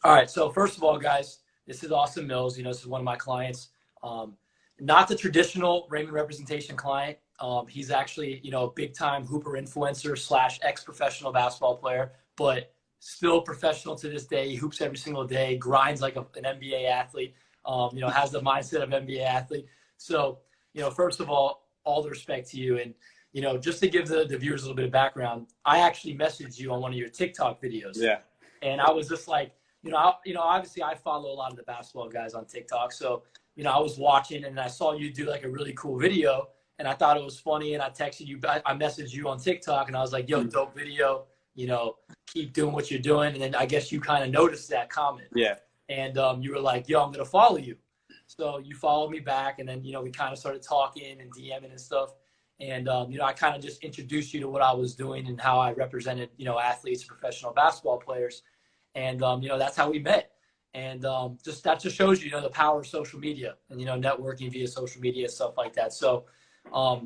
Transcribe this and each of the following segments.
All right. So first of all, guys, this is Austin Mills. This is one of my clients. Not the traditional Raymond representation client. He's actually, a big time hooper influencer / ex-professional basketball player, but still professional to this day. He hoops every single day, grinds like an NBA athlete, has the mindset of NBA athlete. So, first of all the respect to you. And, just to give the viewers a little bit of background, I actually messaged you on one of your TikTok videos. Yeah. And I was just like, obviously I follow a lot of the basketball guys on TikTok. So, I was watching and I saw you do like a really cool video and I thought it was funny. And I texted you, I messaged you on TikTok and I was like, yo, dope video, keep doing what you're doing. And then I guess you kind of noticed that comment. Yeah. And you were like, yo, I'm going to follow you. So you followed me back and then, we kind of started talking and DMing and stuff. And, I kind of just introduced you to what I was doing and how I represented, athletes, professional basketball players. And, that's how we met. And that just shows you, the power of social media and, networking via social media, stuff like that. So, I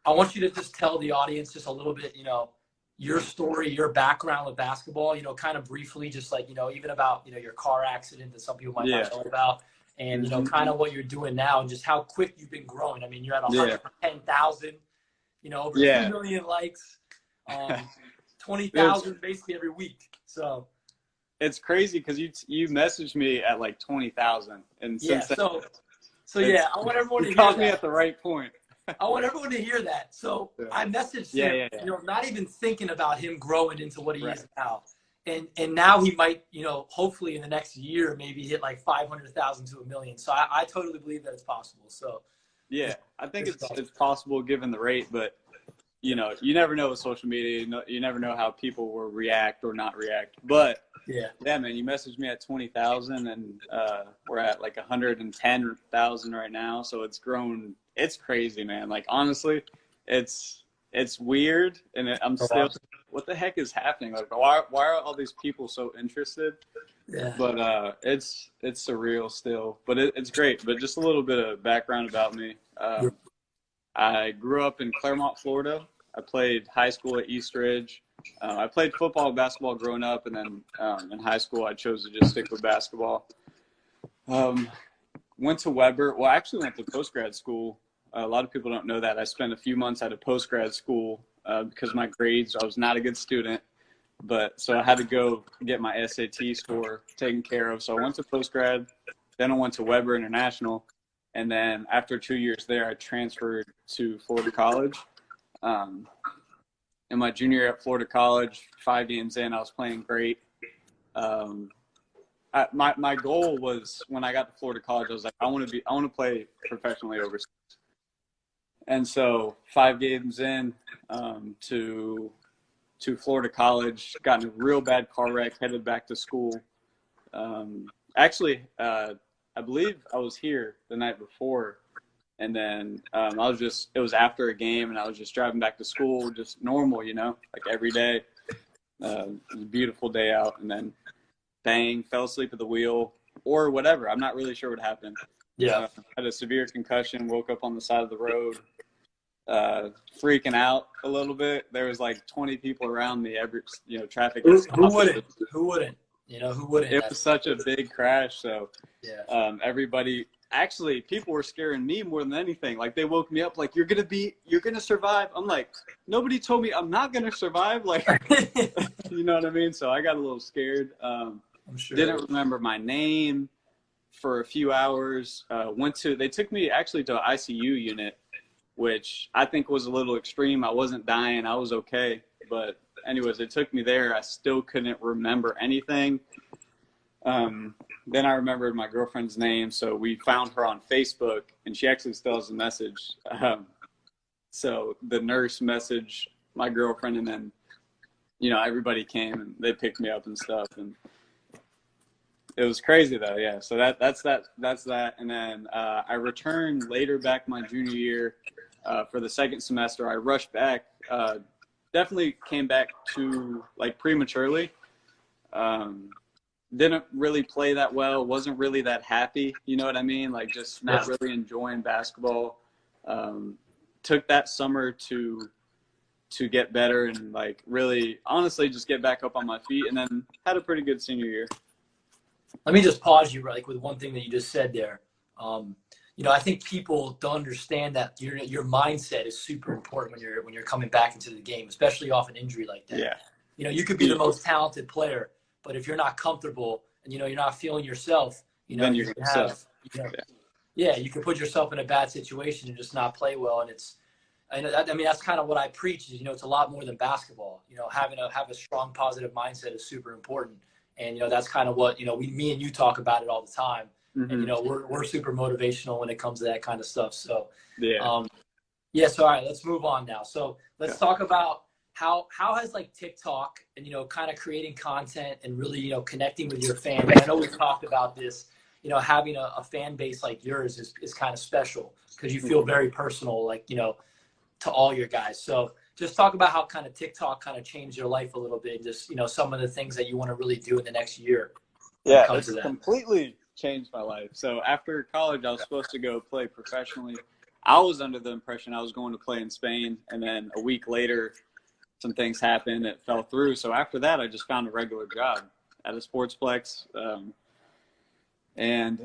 want you to just tell the audience just a little bit, your story, your background with basketball, kind of briefly, just like, even about, your car accident that some people might not know about. And, kind of what you're doing now and just how quick you've been growing. I mean, you're at 110,000, over 2 million likes, 20,000 basically every week. So it's crazy because you messaged me at like 20,000. And since I want everyone to hear that. You caught me at the right point. I want everyone to hear that. So I messaged him, not even thinking about him growing into what he is now. And now he might, hopefully in the next year, maybe hit like 500,000 to 1 million. So I totally believe that it's possible. So yeah, I think it's possible given the rate, but you never know with social media. You never know how people will react or not react. But yeah, man, you messaged me at 20,000 and we're at like 110,000 right now. So it's grown. It's crazy, man. Like, honestly, it's weird. And I'm still, what the heck is happening? Like, why are all these people so interested? Yeah. But it's surreal still, but it's great. But just a little bit of background about me. I grew up in Claremont, Florida. I played high school at East Ridge. I played football and basketball growing up, and then in high school I chose to just stick with basketball. Went to Weber. Well, I actually went to post-grad school. A lot of people don't know that. I spent a few months at a post-grad school because of my grades. I was not a good student, so I had to go get my SAT score taken care of. So I went to post-grad. Then I went to Weber International. And then after 2 years there, I transferred to Florida College. In my junior year at Florida College, 5 games in, I was playing great. My goal was when I got to Florida College, I was like, I want to play professionally overseas. And so 5 games in to Florida College, got in a real bad car wreck, headed back to school. I believe I was here the night before, and then it was after a game, and I was just driving back to school, just normal, like every day. It was a beautiful day out, and then bang, fell asleep at the wheel or whatever. I'm not really sure what happened. Yeah. Had a severe concussion, woke up on the side of the road, freaking out a little bit. There was like 20 people around me, traffic. Who wouldn't? Who wouldn't? Who wouldn't? It was such a big crash. So everybody, actually, people were scaring me more than anything. Like, they woke me up like, you're going to survive. I'm like, nobody told me I'm not going to survive. Like, you know what I mean? So I got a little scared. I'm sure. Didn't remember my name for a few hours. They took me actually to an ICU unit, which I think was a little extreme. I wasn't dying. I was okay. But anyways, they took me there. I still couldn't remember anything. Then I remembered my girlfriend's name, so we found her on Facebook, and she actually still has a message. So the nurse messaged my girlfriend, and then, everybody came, and they picked me up and stuff, and it was crazy, though, yeah. So that's that, and then I returned later back my junior year for the second semester. I rushed back, definitely came back to, like, prematurely. Didn't really play that well, wasn't really that happy, you know what I mean? Like, just not really enjoying basketball. Took that summer to to get better and like really honestly just get back up on my feet, and then had a pretty good senior year. Let me just pause you like with one thing that you just said there. You know, I think people don't understand that your mindset is super important when you're coming back into the game, especially off an injury like that. Yeah. You know, you could be the most talented player, but if you're not comfortable and you know you're not feeling yourself, you know, Then you you're can have, you know, yeah, you can put yourself in a bad situation and just not play well. And it's, I mean, that's kind of what I preach. Is, you know, it's a lot more than basketball. You know, have a strong positive mindset is super important. And you know, that's kind of what, you know, me and you talk about it all the time. Mm-hmm. And you know, we're super motivational when it comes to that kind of stuff. So Yeah. yeah. So all right, let's move on now. So let's talk about how has like TikTok and you know, kind of creating content and really, you know, connecting with your fans. And I know we've talked about this. You know, having a fan base like yours is kind of special because you feel very personal, like, you know, to all your guys. So just talk about how kind of TikTok kind of changed your life a little bit. Just, you know, some of the things that you want to really do in the next year. Yeah, it's completely changed my life. So after college, I was supposed to go play professionally. I was under the impression I was going to play in Spain, and then a week later, some things happened. It fell through. So after that, I just found a regular job at a sportsplex. And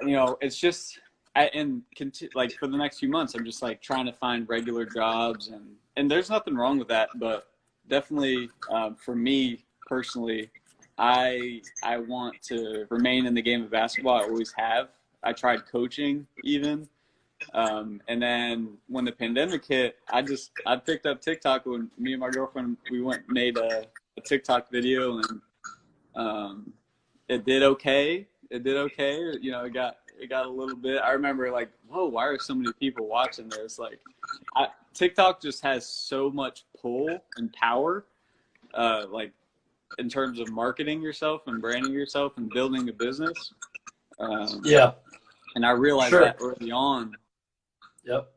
you know, it's just, like for the next few months, I'm just like trying to find regular jobs, and there's nothing wrong with that, but definitely for me personally, I want to remain in the game of basketball. I always have. I tried coaching even, and then when the pandemic hit, I picked up TikTok. When me and my girlfriend, we made a TikTok video, and it did okay. You know, it got a little bit. I remember like, whoa, why are so many people watching this? Like, TikTok just has so much pull and power, like in terms of marketing yourself and branding yourself and building a business. Yeah. And I realized that early on. Yep.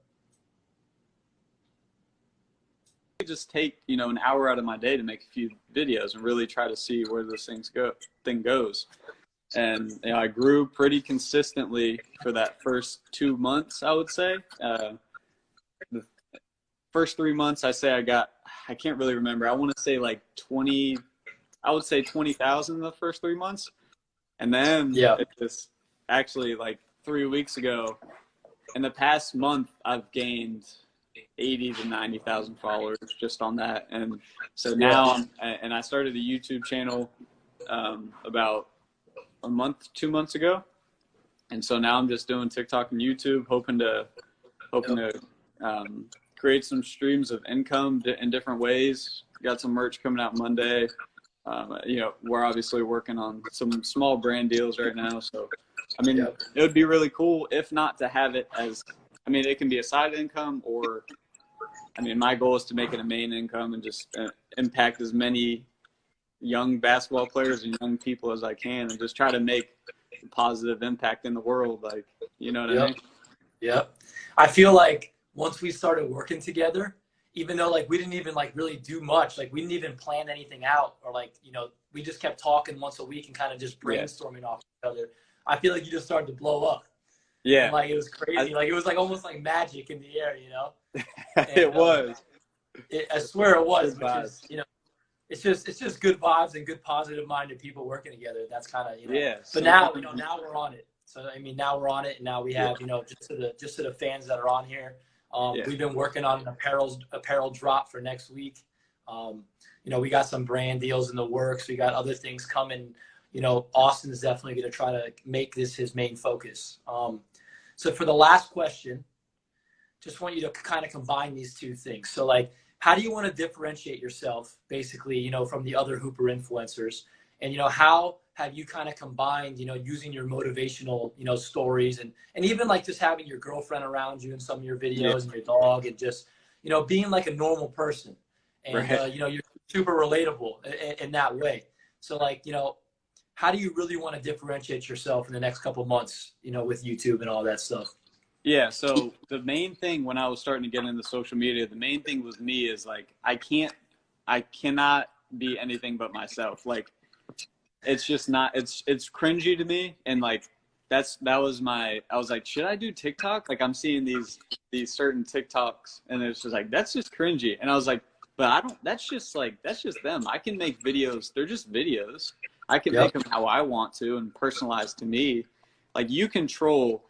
I just take, you know, an hour out of my day to make a few videos and really try to see where this thing goes. And you know, I grew pretty consistently for that first 2 months, I would say. The first 3 months, I can't really remember. I want to say like 20, I would say 20,000 the first 3 months. And then it's actually like 3 weeks ago, in the past month, I've gained 80 to 90,000 followers just on that. And so now I started a YouTube channel about a month, 2 months ago, and so now I'm just doing TikTok and YouTube, hoping to create some streams of income in different ways. Got some merch coming out Monday. You know, we're obviously working on some small brand deals right now. So, I mean, it would be really cool if not to have it as, I mean, it can be a side income, or, I mean, my goal is to make it a main income and just impact as many young basketball players and young people as I can, and just try to make a positive impact in the world. Like, you know what I mean? Yep. I feel like once we started working together, even though like we didn't even like really do much, like we didn't even plan anything out, or like, you know, we just kept talking once a week and kind of just brainstorming off each other. I feel like you just started to blow up. Yeah. And, like, it was crazy. Like, it was like almost like magic in the air, you know? And, it was. I swear it was, which is, you know, it's just good vibes and good positive minded people working together. That's kind of, you know. Yeah. But now, you know, now we're on it. So I mean, now we're on it, and now we have, you know, just to the fans that are on here. We've been working on an apparel drop for next week. You know, we got some brand deals in the works. We got other things coming. You know, Austin's definitely going to try to make this his main focus. So for the last question, just want you to kind of combine these two things. So like, how do you want to differentiate yourself, basically, you know, from the other Hooper influencers? And, you know, how have you kind of combined, you know, using your motivational, you know, stories and even like just having your girlfriend around you in some of your videos and your dog, and just, you know, being like a normal person. And, you know, you're super relatable in that way. So like, you know, how do you really want to differentiate yourself in the next couple of months, you know, with YouTube and all that stuff? Yeah, so the main thing when I was starting to get into social media, the main thing with me is like, I cannot be anything but myself. Like, it's just not, it's cringy to me. And like, I was like, should I do TikTok? Like, I'm seeing these certain TikToks, and it's just like, that's just cringy. And I was like, but I don't, that's just them. I can make videos. They're just videos. I can make them how I want to and personalized to me. Like you control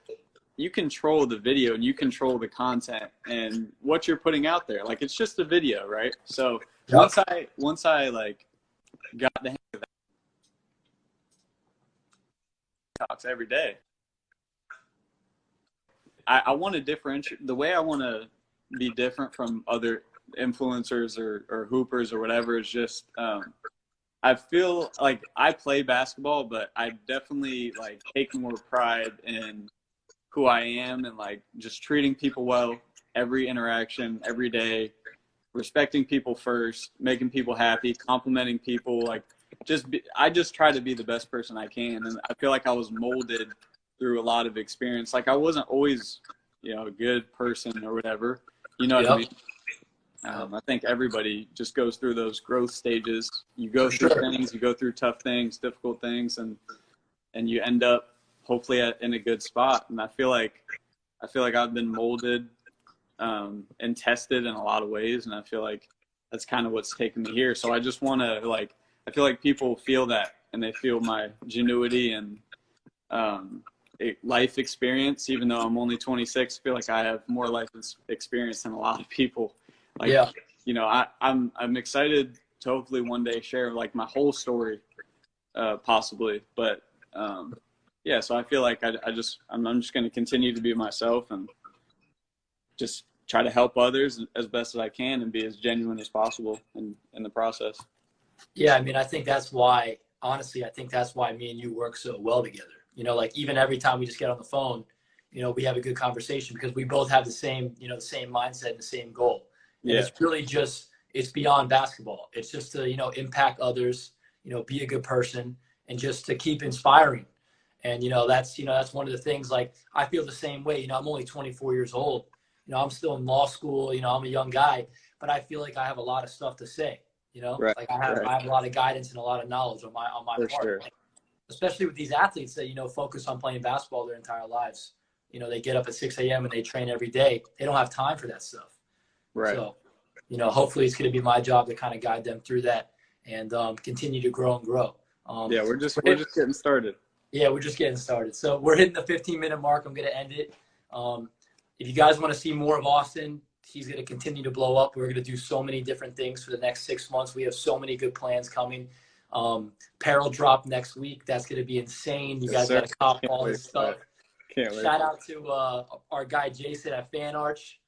the video and you control the content and what you're putting out there. Like it's just a video, right? So once I like got the hang of that, talks every day. I want to differentiate the way I want to be different from other influencers or hoopers or whatever is just I feel like I play basketball, but I definitely like take more pride in who I am and like just treating people well every interaction, every day, respecting people first, making people happy, complimenting people. Like I just try to be the best person I can. And I feel like I was molded through a lot of experience. Like I wasn't always, a good person or whatever, what I mean? I think everybody just goes through those growth stages. You go through things, you go through tough things, difficult things, and you end up hopefully in a good spot. And I feel like I've been molded and tested in a lot of ways, and I feel like that's kind of what's taken me here. So I just want to I feel like people feel that, and they feel my genuity and life experience. Even though I'm only 26, I feel like I have more life experience than a lot of people. I'm excited to hopefully one day share like my whole story, possibly. But so I feel like I'm just going to continue to be myself and just try to help others as best as I can and be as genuine as possible in the process. Yeah, I mean, I think that's why, honestly, me and you work so well together. Like even every time we just get on the phone, we have a good conversation because we both have the same mindset and the same goal. And it's really just, it's beyond basketball. It's just to, impact others, be a good person and just to keep inspiring. And, that's one of the things, like, I feel the same way. I'm only 24 years old. I'm still in law school, I'm a young guy, but I feel like I have a lot of stuff to say, like I have a lot of guidance and a lot of knowledge on my part. Sure. Like, especially with these athletes that, focus on playing basketball their entire lives. They get up at 6 a.m. and they train every day. They don't have time for that stuff. Right. So, hopefully it's going to be my job to kind of guide them through that and continue to grow and grow. We're just getting started. Yeah, we're just getting started. So we're hitting the 15-minute mark. I'm going to end it. If you guys want to see more of Austin, he's going to continue to blow up. We're going to do so many different things for the next 6 months. We have so many good plans coming. Apparel drop next week. That's going to be insane. You guys got to cop all this stuff. Shout out to our guy Jason at Fan Arch.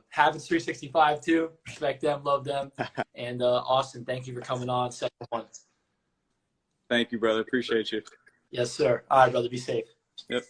Habits 365 too. Respect them, love them. And Austin, thank you for coming on. Second one. Thank you, brother. Appreciate you. Yes, sir. All right, brother. Be safe. Yep.